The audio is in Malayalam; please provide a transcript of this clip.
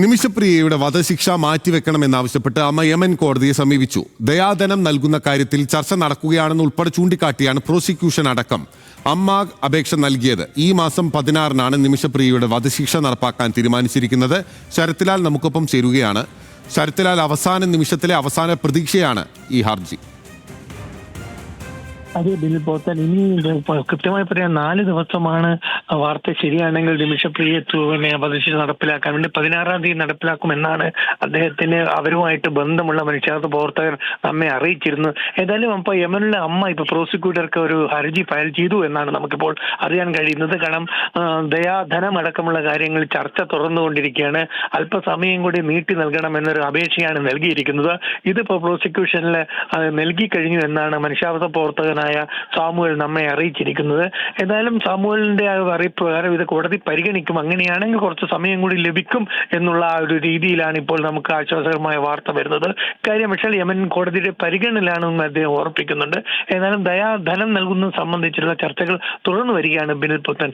നിമിഷപ്രിയയുടെ വധശിക്ഷ മാറ്റിവെക്കണമെന്നാവശ്യപ്പെട്ട് അമ്മ യമൻ കോടതിയെ സമീപിച്ചു. ദയാധനം നൽകുന്ന കാര്യത്തിൽ ചർച്ച നടക്കുകയാണെന്ന് ഉൾപ്പെടെ ചൂണ്ടിക്കാട്ടിയാണ് പ്രോസിക്യൂഷൻ അടക്കം അമ്മ അപേക്ഷ നൽകിയത്. ഈ മാസം 16-നാണ് നിമിഷപ്രിയയുടെ വധശിക്ഷ നടപ്പാക്കാൻ തീരുമാനിച്ചിരിക്കുന്നത്. ശരത്ലാൽ നമുക്കൊപ്പം ചേരുകയാണ്. ശരത്ലാൽ, അവസാന നിമിഷത്തിലെ അവസാന പ്രതീക്ഷയാണ് ഈ ഹർജി. അതെ ബിനിൽ പോത്തൻ, ഇനി കൃത്യമായി പറയാൻ 4 ദിവസമാണ്. വാർത്ത ശരിയാണെങ്കിൽ നിമിഷപ്രിയത്വനെ വധശിക്ഷ നടപ്പിലാക്കാൻ വേണ്ടി 16-ാം തീയതി നടപ്പിലാക്കുമെന്നാണ് അദ്ദേഹത്തിന് അവരുമായിട്ട് ബന്ധമുള്ള മനുഷ്യാവകാശ പ്രവർത്തകർ നമ്മെ അറിയിച്ചിരുന്നു. ഏതായാലും അപ്പൊ യമനിലെ അമ്മ ഇപ്പൊ പ്രോസിക്യൂട്ടർക്ക് ഒരു ഹർജി ഫയൽ ചെയ്തു എന്നാണ് നമുക്കിപ്പോൾ അറിയാൻ കഴിയുന്നത്. കാരണം ദയാധനം അടക്കമുള്ള കാര്യങ്ങൾ ചർച്ച തുറന്നുകൊണ്ടിരിക്കുകയാണ്. അല്പസമയം കൂടി നീട്ടി നൽകണമെന്നൊരു അപേക്ഷയാണ് നൽകിയിരിക്കുന്നത്. ഇതിപ്പോ പ്രോസിക്യൂഷനിൽ നൽകി കഴിഞ്ഞു എന്നാണ് മനുഷ്യാവകാശ പ്രവർത്തകൻ സാമുവൽ നമ്മെ അറിയിച്ചിരിക്കുന്നത്. ഏതായാലും സാമുവലിന്റെ അറിയിപ്പ് പ്രകാരം ഇത് കോടതി പരിഗണിക്കും. അങ്ങനെയാണെങ്കിൽ കുറച്ച് സമയം കൂടി ലഭിക്കും എന്നുള്ള ആ ഒരു രീതിയിലാണ് ഇപ്പോൾ നമുക്ക് ആശ്വാസകരമായ വാർത്ത വരുന്നത്. കാര്യം പക്ഷേ യമൻ കോടതിയുടെ പരിഗണനയിലാണെന്ന് അദ്ദേഹം ഓർപ്പിക്കുന്നുണ്ട്. ഏതായാലും ദയാധനം നൽകുന്നത് സംബന്ധിച്ചുള്ള ചർച്ചകൾ തുടർന്നു വരികയാണ് ബിനിൽ പുത്തൻ.